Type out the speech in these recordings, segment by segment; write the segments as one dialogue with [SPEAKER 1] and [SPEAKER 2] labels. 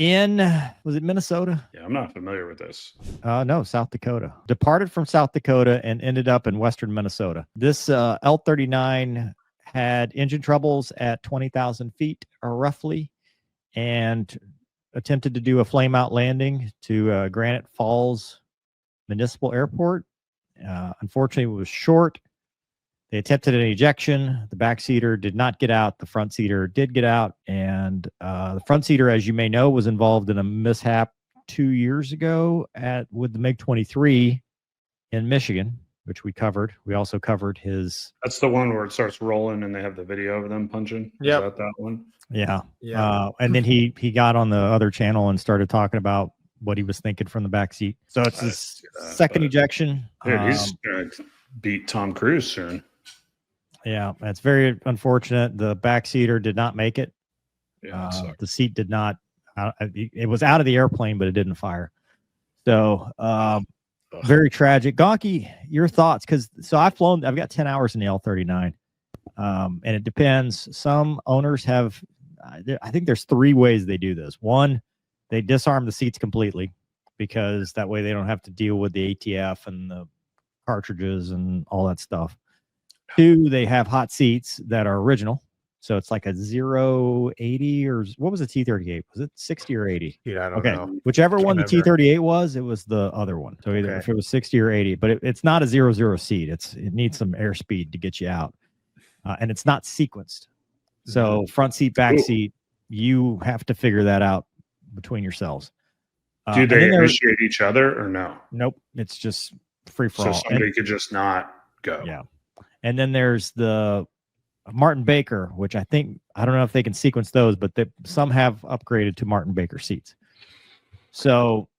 [SPEAKER 1] in, was it Minnesota?
[SPEAKER 2] Yeah, I'm not familiar with this.
[SPEAKER 1] No, South Dakota. Departed from South Dakota and ended up in western Minnesota. This L-39 had engine troubles at 20,000 feet or roughly, and attempted to do a flame out landing to Granite Falls Municipal Airport. Unfortunately, it was short. They attempted an ejection. The back seater did not get out. The front seater did get out. And the front seater, as you may know, was involved in a mishap 2 years ago with the MiG-23 in Michigan, which we covered. We also covered his...
[SPEAKER 2] That's the one where it starts rolling and they have the video of them punching?
[SPEAKER 3] Yeah.
[SPEAKER 2] Is that one?
[SPEAKER 1] Yeah.
[SPEAKER 3] Yeah.
[SPEAKER 1] And then he got on the other channel and started talking about what he was thinking from the back seat. So it's his second ejection.
[SPEAKER 2] Dude, he's going to beat Tom Cruise soon.
[SPEAKER 1] Yeah, that's very unfortunate. The back seater did not make it.
[SPEAKER 2] Yeah,
[SPEAKER 1] the seat did not. It was out of the airplane, but it didn't fire. So very tragic. Gonky, your thoughts? So I've got 10 hours in the L-39, and it depends. Some owners have. I think there's 3 ways they do this. One, they disarm the seats completely, because that way they don't have to deal with the ATF and the cartridges and all that stuff. 2, they have hot seats that are original. So it's like a 080 or what was the T-38? Was it 60 or 80?
[SPEAKER 3] Yeah, I don't know.
[SPEAKER 1] Whichever one the T-38 was, it was the other one. So either if it was 60 or 80, but it's not a 00 seat. It needs some airspeed to get you out. And it's not sequenced. So front seat, back seat, you have to figure that out between yourselves.
[SPEAKER 2] Do they initiate each other or no?
[SPEAKER 1] Nope. It's just free for all.
[SPEAKER 2] So somebody could just not go.
[SPEAKER 1] Yeah. And then there's the Martin Baker, which I don't know if they can sequence those, but some have upgraded to Martin Baker seats. So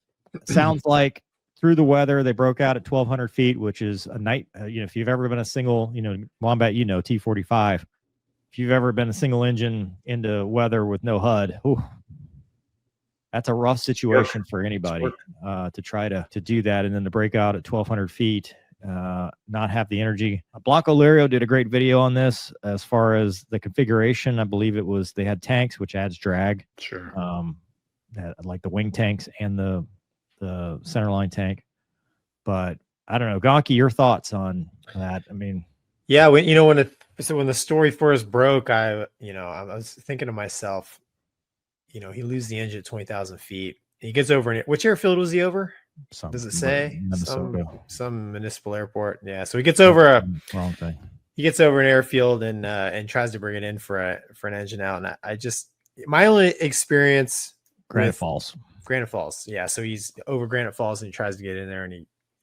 [SPEAKER 1] sounds like through the weather, they broke out at 1,200 feet, which is a night. If you've ever been a single, Wombat, T-45. If you've ever been a single engine into weather with no HUD, that's a rough situation for anybody to try to do that. And then to break out at 1,200 feet, not have the energy. Blanco Lirio did a great video on this as far as the configuration. I believe they had tanks, which adds drag.
[SPEAKER 2] Sure.
[SPEAKER 1] Like the wing tanks and the centerline tank. But I don't know, Gonky, your thoughts on that? I mean,
[SPEAKER 3] yeah, when the story first broke, I was thinking to myself, he loses the engine at 20,000 feet. He gets over in which airfield was he over? Does it say? Some municipal airport? Yeah. So he gets over
[SPEAKER 1] wrong thing.
[SPEAKER 3] He gets over an airfield and tries to bring it in for an engine out. And my only experience,
[SPEAKER 1] Granite Falls.
[SPEAKER 3] Yeah. So he's over Granite Falls and he tries to get in there,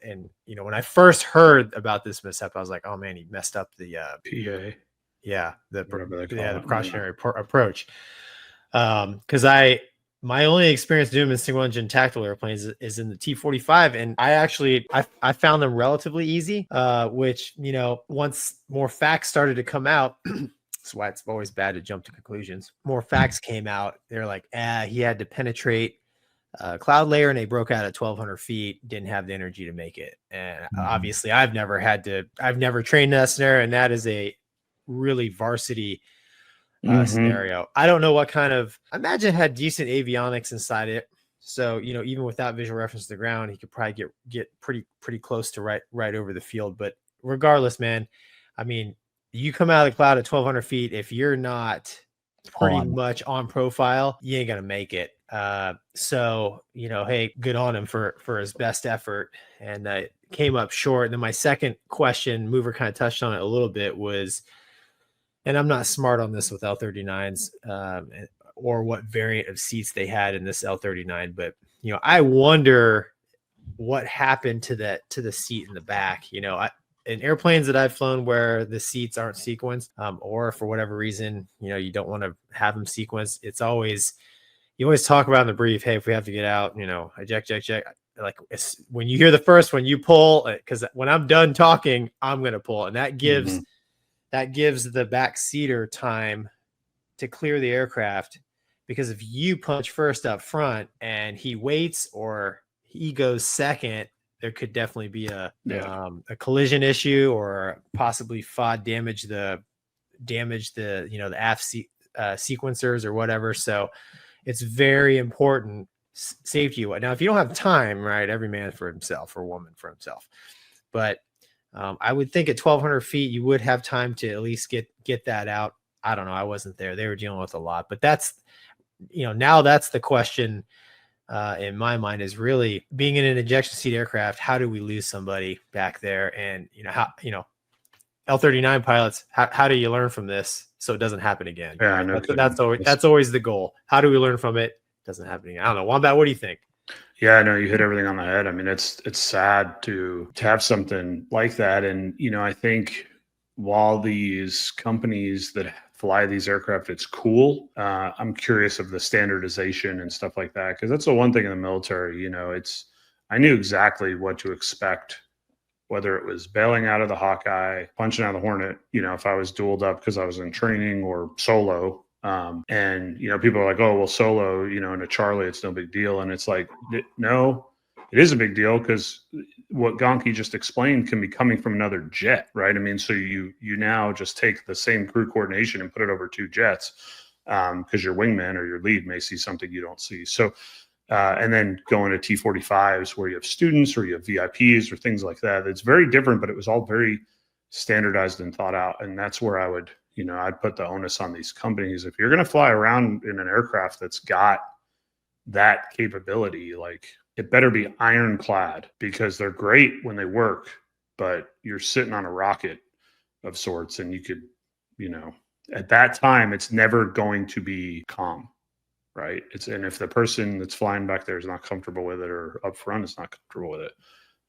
[SPEAKER 3] and when I first heard about this mishap, I was like, oh man, he messed up the
[SPEAKER 2] PA.
[SPEAKER 3] Yeah, the precautionary approach. Because my only experience doing in single engine tactical airplanes is in the T-45, and I found them relatively easy. Which once more facts started to come out, that's why it's always bad to jump to conclusions. More facts came out. They're like, he had to penetrate cloud layer, and they broke out at 1,200 feet. Didn't have the energy to make it, and obviously, I've never trained in that scenario, and that is a really varsity scenario. I don't know what kind of. I imagine it had decent avionics inside it, so even without visual reference to the ground, he could probably get pretty close to right over the field. But regardless, man, I mean, you come out of the cloud at 1,200 feet. If you're not pretty much on profile, you ain't gonna make it. So hey, good on him for his best effort, and came up short. And then my second question, Mover kind of touched on it a little bit, was. And I'm not smart on this with L-39s or what variant of seats they had in this L-39, but I wonder what happened to the seat in the back. In airplanes that I've flown where the seats aren't sequenced, or for whatever reason, you don't want to have them sequenced. You always talk about in the brief, hey, if we have to get out, eject. Like when you hear the first one, you pull, because when I'm done talking, I'm going to pull, and that gives. That gives the back seater time to clear the aircraft, because if you punch first up front and he waits or he goes second, there could definitely be a collision issue, or possibly FOD damage the the aft sequencers or whatever. So it's very important safety. Now, if you don't have time, right, every man for himself or woman for himself. But I would think at 1,200 feet, you would have time to at least get that out. I don't know. I wasn't there. They were dealing with a lot. But that's, now that's the question in my mind, is really being in an ejection seat aircraft. How do we lose somebody back there? And, L-39 pilots, how do you learn from this so it doesn't happen again?
[SPEAKER 2] Yeah, I know.
[SPEAKER 3] That's always the goal. How do we learn from it? It doesn't happen again. I don't know. Wombat, what do you think?
[SPEAKER 2] Yeah, I know you hit everything on the head. I mean, it's sad to have something like that. And, I think while these companies that fly these aircraft, it's cool. I'm curious of the standardization and stuff like that, because that's the one thing in the military, I knew exactly what to expect, whether it was bailing out of the Hawkeye, punching out of the Hornet, if I was dueled up because I was in training, or solo. And people are like, oh, well, solo, in a Charlie, it's no big deal. And it's like, no, it is a big deal, because what Gonky just explained can be coming from another jet, right? I mean, so you now just take the same crew coordination and put it over two jets, because your wingman or your lead may see something you don't see. So, and then going to T-45s where you have students or you have VIPs or things like that, it's very different, but it was all very standardized and thought out. And that's where I would, I'd put the onus on these companies. If you're going to fly around in an aircraft that's got that capability, like, it better be ironclad, because they're great when they work, but you're sitting on a rocket of sorts, and you could, at that time, it's never going to be calm, right? And if the person that's flying back there is not comfortable with it, or up front is not comfortable with it,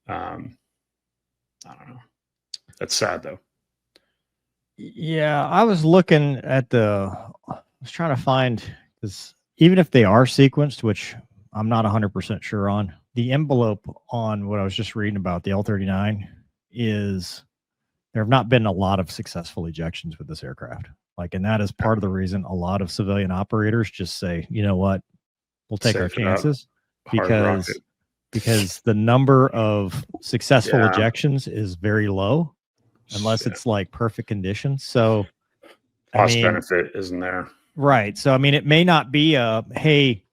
[SPEAKER 2] I don't know. That's sad, though.
[SPEAKER 1] Yeah, I was looking at I was trying to find, because even if they are sequenced, which I'm not 100% sure on, the envelope on what I was just reading about the L-39 is there have not been a lot of successful ejections with this aircraft. And that is part of the reason a lot of civilian operators just say, you know what, we'll take our chances, because the number of successful ejections is very low, unless it's like perfect conditions. So
[SPEAKER 2] cost benefit isn't there.
[SPEAKER 1] Right. So, it may not be hey,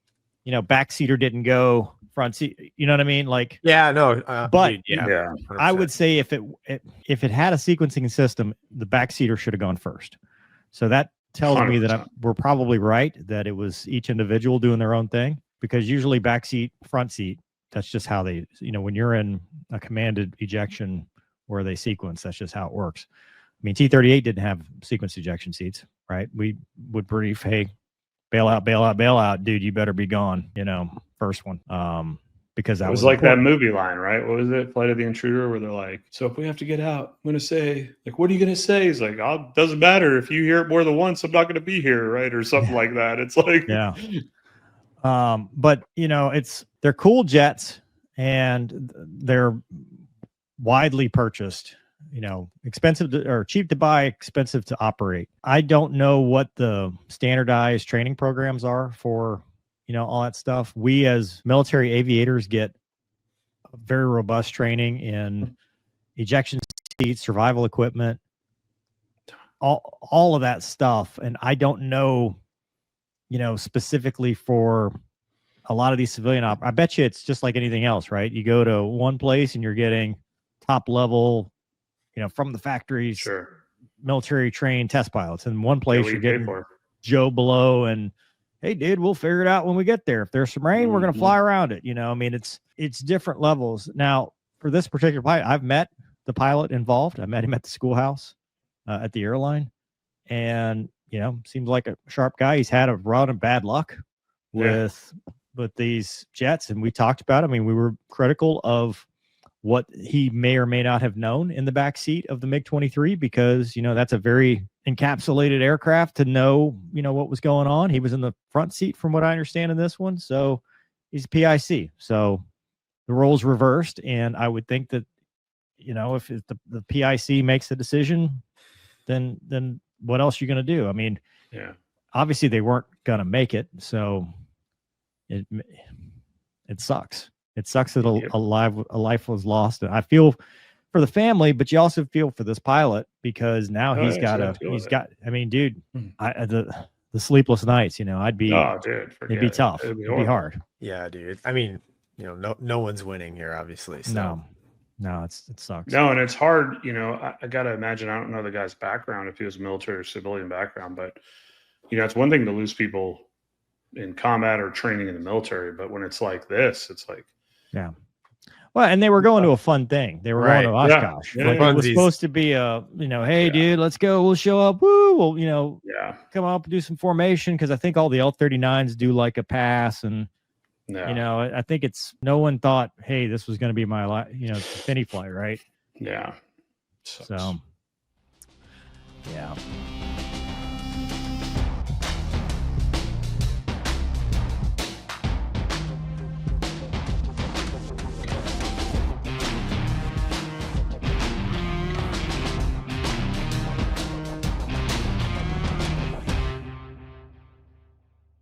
[SPEAKER 1] backseater didn't go, front seat, you know what I mean? But
[SPEAKER 3] yeah,
[SPEAKER 1] I would say if it had a sequencing system, the backseater should have gone first. So that tells 100%. Me that we're probably right, that it was each individual doing their own thing, because usually backseat, front seat, that's just how they, when you're in a commanded ejection where they sequence, that's just how it works. T-38 didn't have sequence ejection seats, right? We would brief, hey, bail out, dude, you better be gone, first one. Because that
[SPEAKER 2] was like important. That movie line, right? What was it? Flight of the Intruder, where they're like, so if we have to get out, I'm going to say, what are you going to say? He's like, doesn't matter. If you hear it more than once, I'm not going to be here, right? Or something like that. It's like,
[SPEAKER 1] yeah. But, they're cool jets, and they're widely purchased, expensive or cheap to buy, expensive to operate. I don't know what the standardized training programs are for, all that stuff. We as military aviators get very robust training in ejection seats, survival equipment, all of that stuff. And I don't know, specifically for a lot of these civilian I bet you it's just like anything else, right? You go to one place and you're getting top level, from the factories,
[SPEAKER 2] sure,
[SPEAKER 1] military trained test pilots. In one place, you're getting Joe Blow and, hey, dude, we'll figure it out when we get there. If there's some rain, we're going to fly around it. It's different levels. Now, for this particular pilot, I've met the pilot involved. I met him at the schoolhouse at the airline, and seems like a sharp guy. He's had a run of bad luck with these jets, and we talked about it. We were critical of what he may or may not have known in the back seat of the MiG-23, because that's a very encapsulated aircraft to know what was going on. He was in the front seat from what I understand in this one, so he's a PIC. So the roles reversed, and I would think that if the PIC makes the decision, then what else are you going to do? Obviously they weren't going to make it, so it sucks. It sucks that a life was lost. And I feel for the family, but you also feel for this pilot, because now dude, the sleepless nights. I'd be,
[SPEAKER 2] Oh, dude,
[SPEAKER 1] it'd be tough. It'd be hard.
[SPEAKER 3] Yeah, dude. I mean, no one's winning here, obviously. So.
[SPEAKER 1] No, it sucks.
[SPEAKER 2] No, and it's hard. I got to imagine. I don't know the guy's background, if he was military or civilian background, but it's one thing to lose people in combat or training in the military, but when it's like this, it's like,
[SPEAKER 1] yeah. Well, and they were going to a fun thing. They were going to Oshkosh.
[SPEAKER 2] Yeah.
[SPEAKER 1] Like, it was supposed to be a, hey, dude, let's go. We'll show up. Woo. We'll, come up and do some formation, because I think all the L-39s do like a pass, and I think no one thought, hey, this was going to be my Finney flight, right?
[SPEAKER 2] Yeah.
[SPEAKER 1] So, yeah.